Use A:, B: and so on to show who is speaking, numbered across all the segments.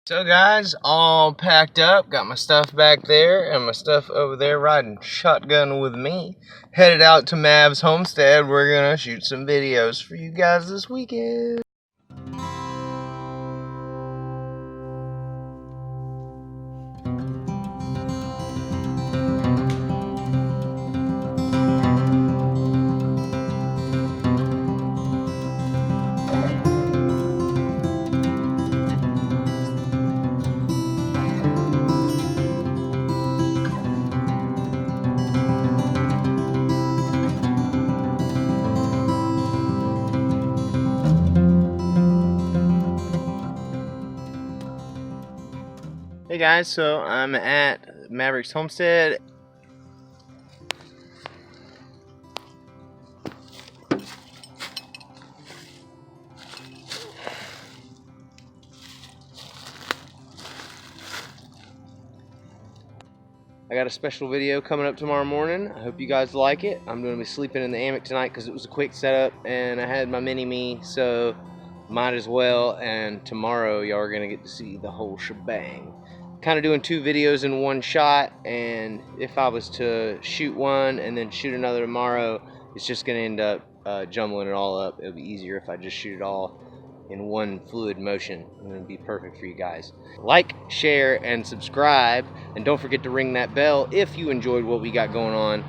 A: So guys, all packed up, got my stuff back there and my stuff over there riding shotgun with me. Headed out to Mav's homestead. We're gonna shoot some videos for you guys this weekend. Hey guys, so I'm at Maverick's homestead. I got a special video coming up tomorrow morning. I hope you guys like it. I'm going to be sleeping in the hammock tonight because it was a quick setup and I had my mini-me, so might as well. And tomorrow y'all are going to get to see the whole shebang. Kind of doing two videos in one shot, and if I was to shoot one and then shoot another tomorrow, it's just going to end up jumbling it all up. It'll be easier if I just shoot it all in one fluid motion, and it'll be perfect for you guys. Like, share, and subscribe, and don't forget to ring that bell if you enjoyed what we got going on.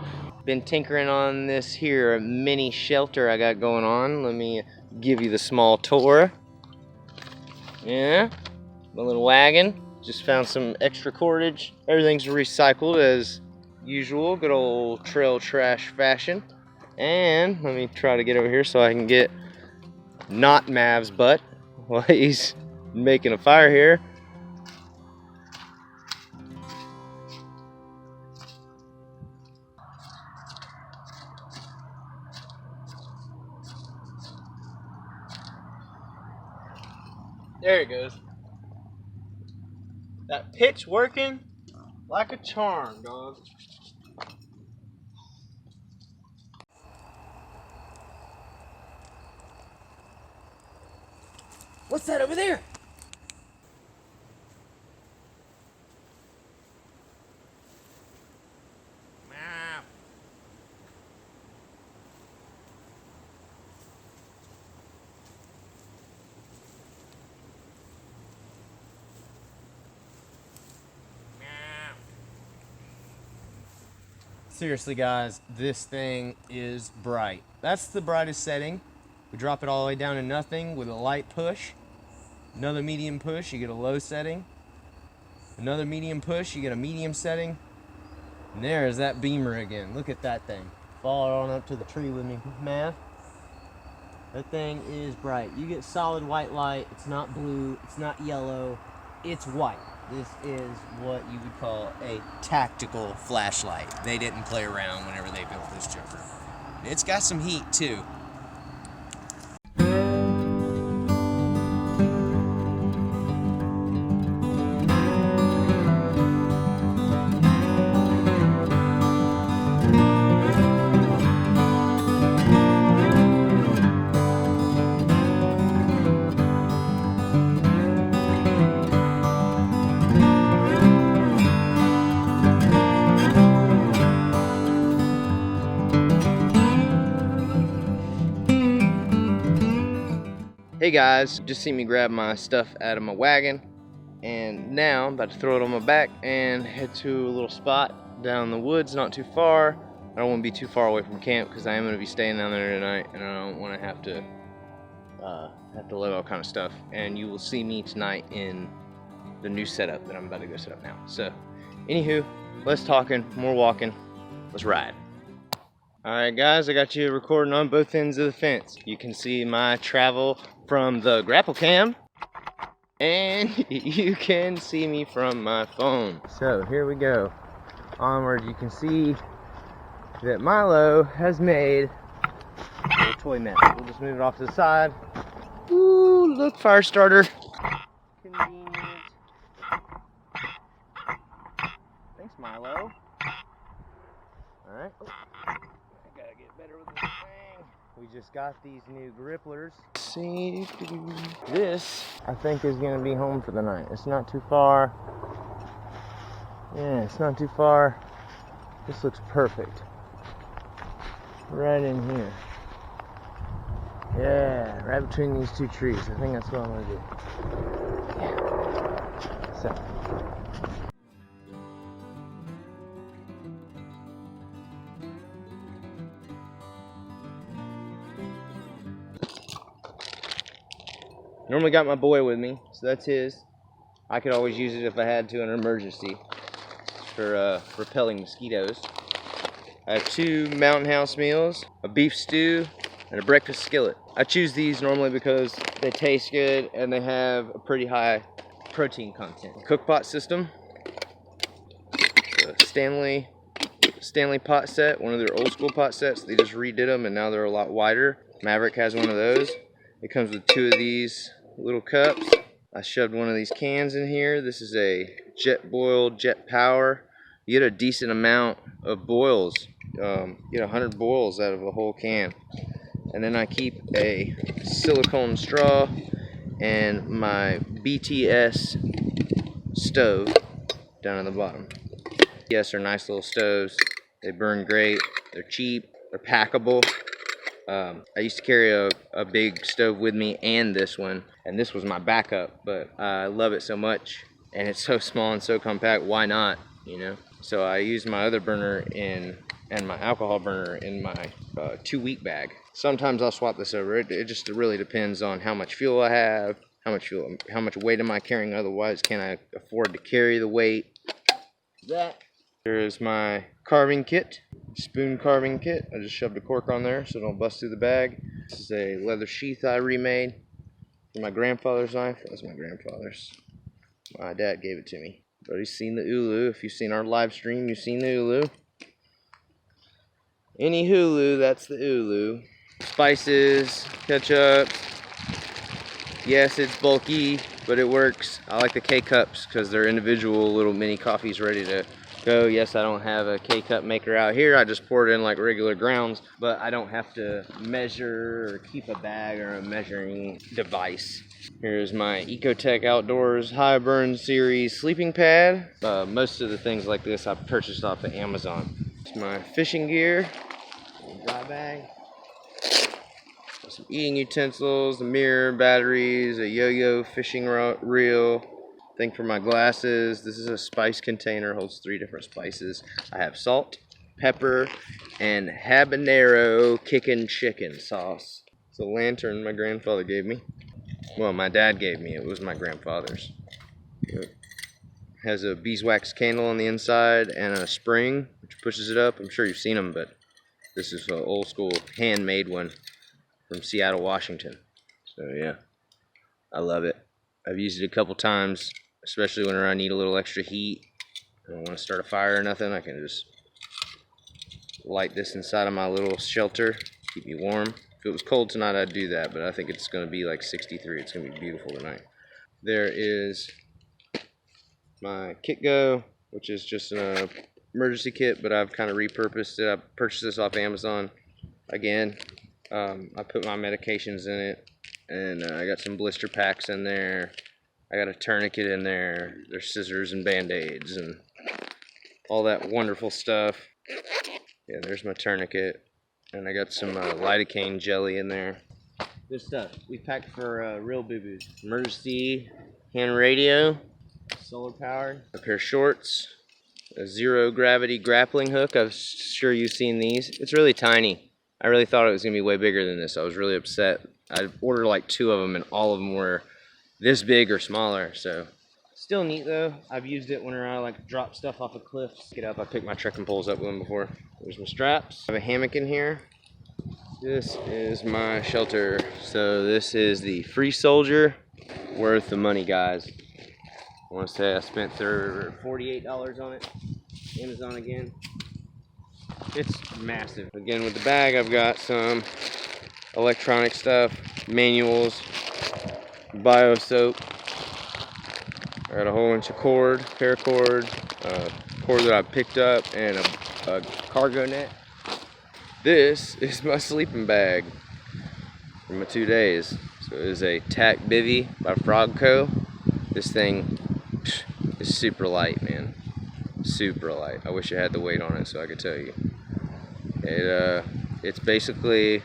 A: Been tinkering on this here mini shelter I got going on. Let me give you the small tour. Yeah, my little wagon. Just found some extra cordage. Everything's recycled as usual, good old trail trash fashion. And let me try to get over here so I can get not Mav's butt while he's making a fire here. There it goes. That pitch working like a charm, dog. What's that over there? Seriously guys, this thing is bright. That's the brightest setting. We drop it all the way down to nothing with a light push. Another medium push, you get a low setting. Another medium push, you get a medium setting. And there's that beamer again. Look at that thing. Follow on up to the tree with me, Mav. That thing is bright. You get solid white light. It's not blue, it's not yellow, it's white. This is what you would call a tactical flashlight. They didn't play around whenever they built this joker. It's got some heat too. Hey guys, just see me grab my stuff out of my wagon, and now I'm about to throw it on my back and head to a little spot down in the woods, not too far. I don't want to be too far away from camp because I am going to be staying down there tonight, and I don't want to have to load all kind of stuff. And you will see me tonight in the new setup that I'm about to go set up now. So, anywho, less talking, more walking. Let's ride. Alright guys, I got you recording on both ends of the fence. You can see my travel from the grapple cam, and you can see me from my phone. So here we go. Onward. You can see that Milo has made a little toy mess. We'll just move it off to the side. Ooh, look, fire starter. Convenient. Thanks, Milo. Alright. Gotta get better with this thing. We just got these new gripplers. See, this I think is gonna be home for the night. It's not too far. Yeah, it's not too far. This looks perfect. Right in here. Yeah, right between these two trees. I think that's what I'm gonna do. Yeah. So. Normally got my boy with me, so that's his. I could always use it if I had to in an emergency for repelling mosquitoes. I have 2 Mountain House meals, a beef stew, and a breakfast skillet. I choose these normally because they taste good and they have a pretty high protein content. Cookpot system, the Stanley pot set, one of their old school pot sets. They just redid them and now they're a lot wider. Maverick has one of those. It comes with 2 of these little cups. I shoved one of these cans in here. This is a jet boiled jet power. You get a decent amount of boils. You get 100 boils out of a whole can. And then I keep a silicone straw and my BTS stove down at the bottom. Yes, they're nice little stoves. They burn great. They're cheap. They're packable. I used to carry a big stove with me and this one, and this was my backup, but I love it so much, and it's so small and so compact, why not, you know? So I use my other burner and my alcohol burner in my 2-week bag. Sometimes I'll swap this over. It just really depends on how much fuel I have, how much weight am I carrying, otherwise can I afford to carry the weight. Here's my carving kit. Spoon carving kit. I just shoved a cork on there so it don't bust through the bag. This is a leather sheath I remade for my grandfather's knife. That's my grandfather's. My dad gave it to me. Everybody's seen the ulu. If you've seen our live stream, you've seen the ulu. Any hulu, that's the ulu. Spices, ketchup. Yes, it's bulky, but it works. I like the K-cups because they're individual little mini coffees ready to go. Yes, I don't have a K-cup maker out here. I just pour it in like regular grounds, but I don't have to measure or keep a bag or a measuring device. Here's my Ecotech Outdoors High Burn Series sleeping pad. Most of the things like this I purchased off of Amazon. It's my fishing gear, dry bag, some eating utensils, a mirror, batteries, a yo-yo fishing reel. Thing for my glasses. This is a spice container, holds 3 different spices. I have salt, pepper, and habanero kickin' chicken sauce. It's a lantern my grandfather gave me. Well, my dad gave me. It was my grandfather's. It has a beeswax candle on the inside and a spring which pushes it up. I'm sure you've seen them, but this is an old school handmade one from Seattle, Washington. So yeah, I love it. I've used it a couple times, especially whenever I need a little extra heat. I don't want to start a fire or nothing. I can just light this inside of my little shelter, keep me warm. If it was cold tonight, I'd do that, but I think it's going to be like 63. It's going to be beautiful tonight. There is my kit go, which is just an emergency kit, but I've kind of repurposed it. I purchased this off Amazon. Again, I put my medications in it, and I got some blister packs in there. I got a tourniquet in there. There's scissors and band-aids and all that wonderful stuff. Yeah, there's my tourniquet. And I got some lidocaine jelly in there. Good stuff. We packed for real boo-boos. Emergency hand radio, solar powered. A pair of shorts, a zero gravity grappling hook. I'm sure you've seen these. It's really tiny. I really thought it was going to be way bigger than this. I was really upset. I ordered like 2 of them and all of them were this big or smaller, so still neat though. I've used it whenever I like drop stuff off of cliffs. Get up, I picked my trekking poles up with them before. There's my straps. I have a hammock in here. This is my shelter. So this is the Free Soldier. Worth the money, guys. I want to say I spent $48 on it. Amazon again. It's massive. Again, with the bag, I've got some electronic stuff, manuals, bio soap. I got a whole bunch of cord, paracord, cord that I picked up, and a cargo net. This is my sleeping bag. for my 2 days. So it is a Tack Bivy by Frog Co. This thing is super light, man. Super light. I wish I had the weight on it so I could tell you. It's basically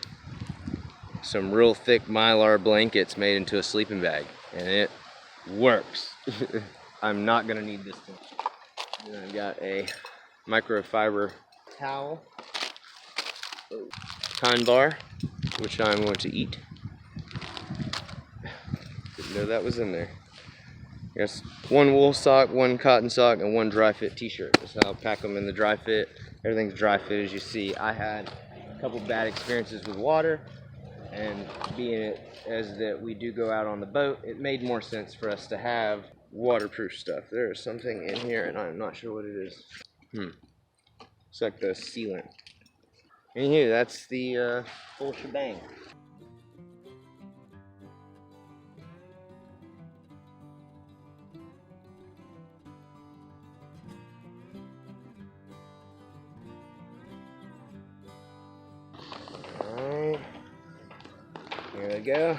A: some real thick Mylar blankets made into a sleeping bag, and it works. I'm not gonna need this thing. And I've got a microfiber towel, Kind bar, which I'm going to eat. Didn't know that was in there. I guess one wool sock, one cotton sock, and one dry fit t-shirt. That's how I'll pack them in the dry fit. Everything's dry fit, as you see. I had a couple bad experiences with water, and being it as that we do go out on the boat, it made more sense for us to have waterproof stuff. There is something in here, and I'm not sure what it is. It's like the sealant. Anywho, that's the full shebang. Alright, here we go.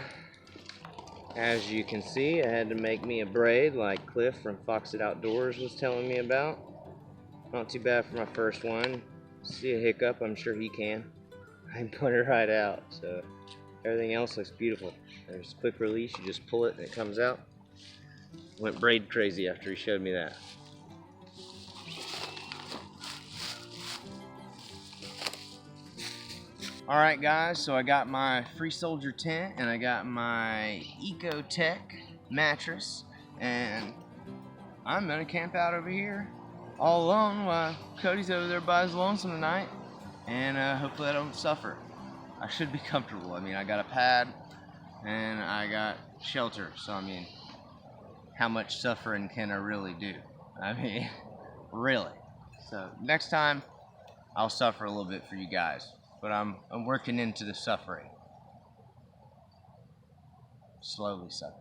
A: As you can see, I had to make me a braid like Cliff from Foxit Outdoors was telling me about. Not too bad for my first one. See a hiccup, I'm sure he can. I can put it right out, so everything else looks beautiful. There's quick release, you just pull it and it comes out. Went braid crazy after he showed me that. Alright guys, so I got my Free Soldier tent and I got my Ecotech mattress, and I'm gonna camp out over here all alone while Cody's over there by his lonesome tonight, and hopefully I don't suffer. I should be comfortable. I mean, I got a pad and I got shelter, so I mean, how much suffering can I really do? I mean, really. So next time I'll suffer a little bit for you guys, but I'm working into the suffering. Slowly suffering.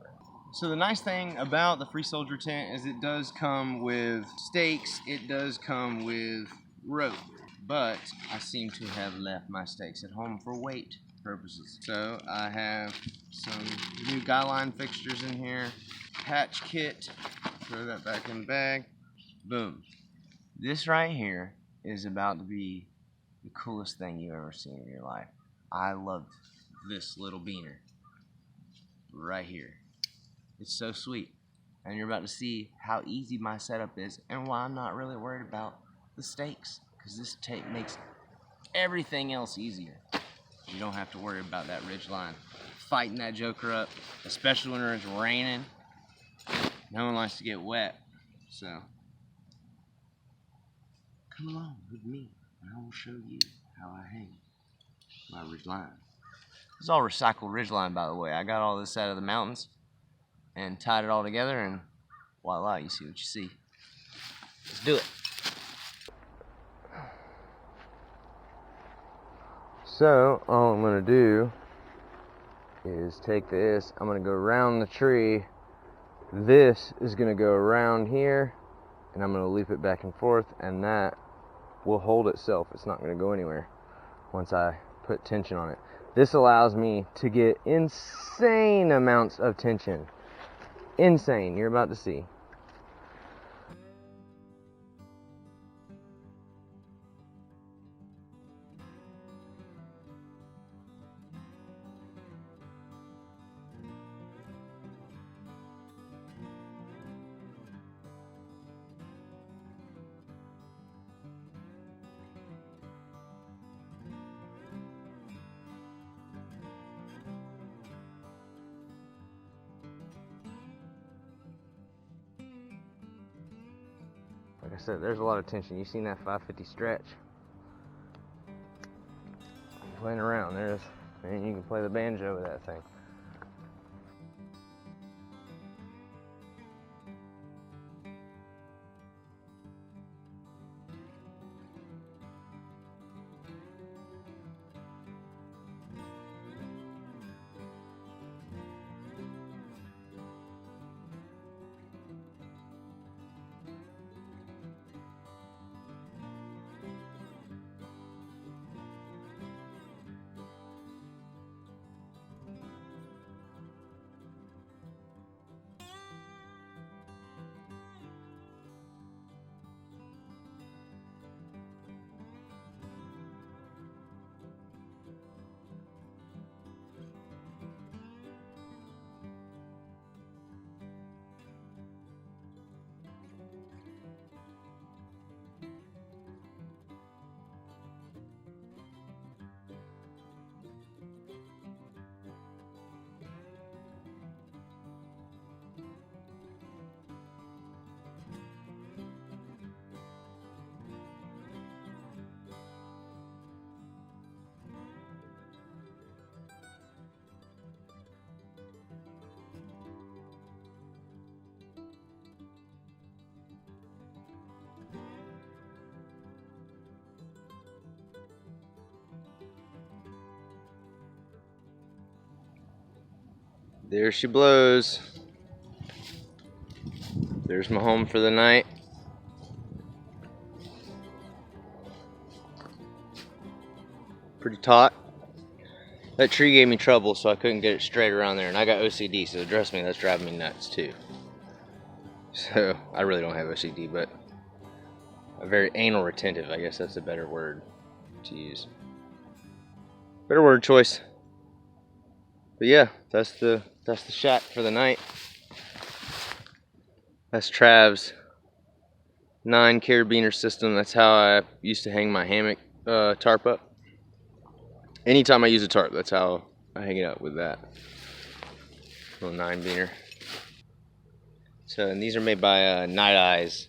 A: So the nice thing about the Free Soldier tent is it does come with stakes, it does come with rope, but I seem to have left my stakes at home for weight purposes. So I have some new guy line fixtures in here, patch kit, throw that back in the bag, boom. This right here is about to be the coolest thing you've ever seen in your life. I love this little beaner right here. It's so sweet, and you're about to see how easy my setup is and why I'm not really worried about the stakes, because this tape makes everything else easier. You don't have to worry about that ridge line fighting that joker up, especially when it's raining. No one likes to get wet, so come along with me and I will show you how I hang my ridge line. It's all recycled ridge line, by the way. I got all this out of the mountains and tied it all together, and voila, you see what you see. Let's do it. So all I'm gonna do is take this, I'm gonna go around the tree. This is gonna go around here, and I'm gonna loop it back and forth, and that will hold itself. It's not gonna go anywhere once I put tension on it. This allows me to get insane amounts of tension. Insane, you're about to see. Like I said, there's a lot of tension. You seen that 550 stretch? Playing around, and you can play the banjo with that thing. There she blows. There's my home for the night. Pretty taut. That tree gave me trouble, so I couldn't get it straight around there, and I got OCD, so trust me, that's driving me nuts too. So I really don't have OCD, but I'm very anal retentive. I guess that's a better word to use. Better word choice. But yeah, that's the shot for the night. That's Travs 9 carabiner system. That's how I used to hang my hammock tarp up. Anytime I use a tarp, that's how I hang it up, with that little 9 beaner. So, and these are made by Night Eyes.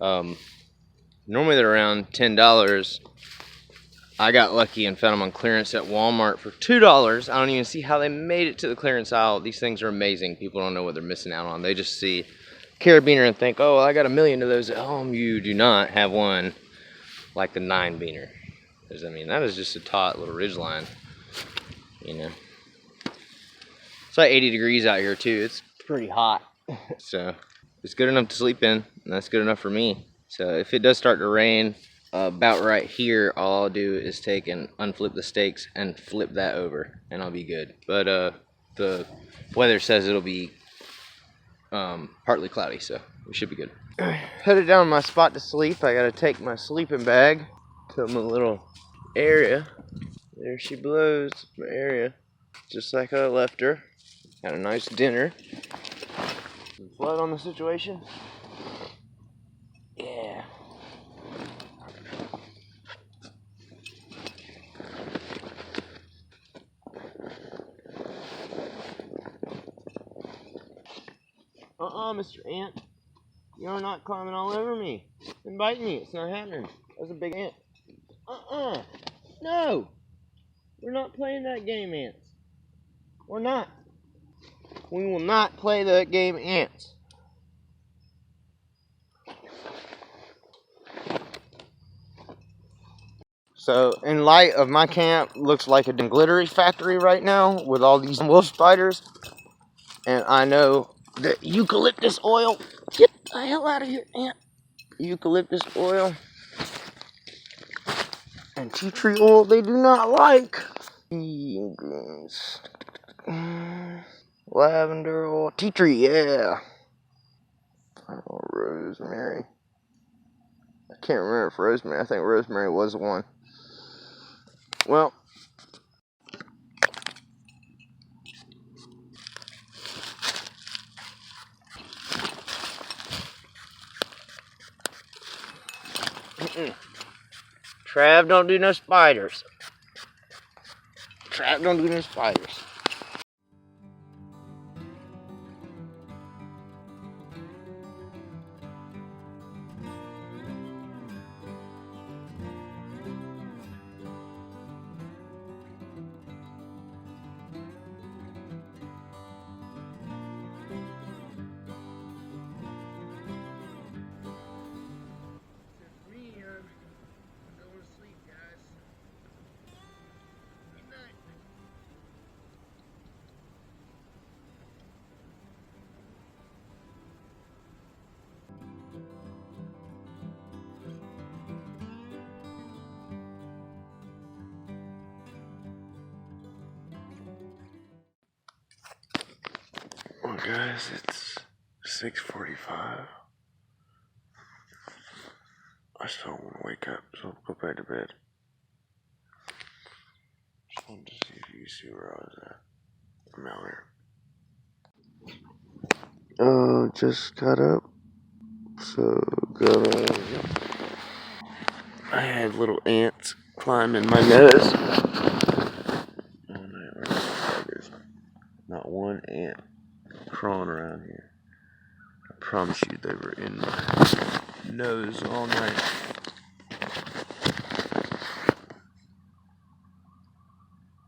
A: Normally they're around $10. I got lucky and found them on clearance at Walmart for $2. I don't even see how they made it to the clearance aisle. These things are amazing. People don't know what they're missing out on. They just see carabiner and think, oh, I got a million of those at home. You do not have one like the 9 beaner. Because, I mean, that is just a taut little ridgeline, you know. It's like 80 degrees out here, too. It's pretty hot. So, it's good enough to sleep in, and that's good enough for me. So, if it does start to rain, about right here, all I'll do is take and unflip the stakes and flip that over, and I'll be good. But, the weather says it'll be partly cloudy, so we should be good. Headed down to my spot to sleep. I gotta take my sleeping bag to my little area. There she blows, my area, just like I left her. Had a nice dinner. Some flood on the situation. Yeah. Mr. Ant. You're not climbing all over me and biting me. It's not happening. That's a big ant. No! We're not playing that game, ants. We're not. We will not play that game, ants. So, in light of my camp, looks like a glittery factory right now with all these wolf spiders. And I know that eucalyptus oil, get the hell out of here, ant. Eucalyptus oil and tea tree oil they do not like. Greens. Lavender oil, tea tree, yeah. Oh, rosemary. I can't remember if rosemary, I think rosemary was the one. Well, Trav don't do no spiders. Trav don't do no spiders. Well, guys, it's 6:45. I still don't want to wake up, so I'll go back to bed. Just wanted to see if you could see where I was at. I'm out here. Just got up, so got on. I had little ants climbing my nose. There's not one ant crawling around here. I promise you they were in my nose all night.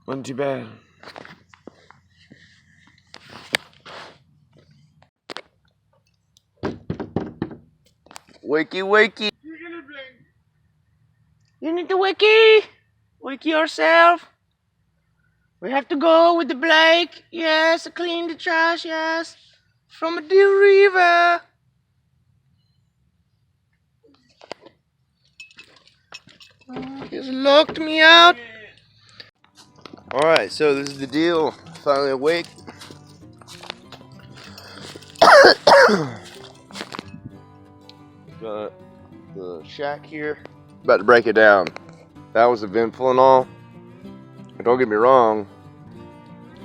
A: Wasn't too bad. Wakey, wakey. You need to wakey. Wakey yourself. We have to go with the Blake. Yes, clean the trash, yes. From a Deal River. Just locked me out. Alright, so this is the deal. Finally awake. Got the shack here. About to break it down. That was eventful and all. But don't get me wrong,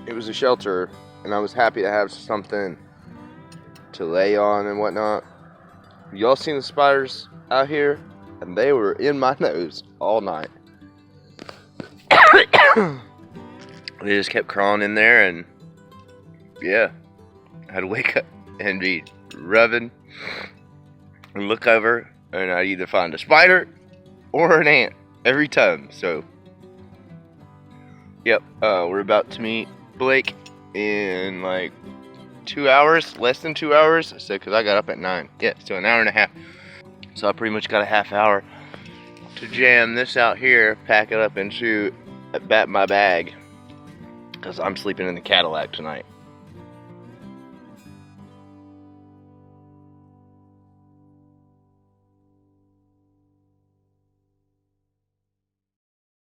A: it was a shelter, and I was happy to have something to lay on and whatnot. Y'all seen the spiders out here? And they were in my nose all night. They just kept crawling in there, and yeah, I had to wake up and be rubbing and look over, and I'd either find a spider or an ant every time. So yep, we're about to meet Blake in like 2 hours, less than 2 hours. So because I got up at 9, yeah, so an hour and a half. So I pretty much got a half hour to jam this out here, pack it up into my bag, because I'm sleeping in the Cadillac tonight.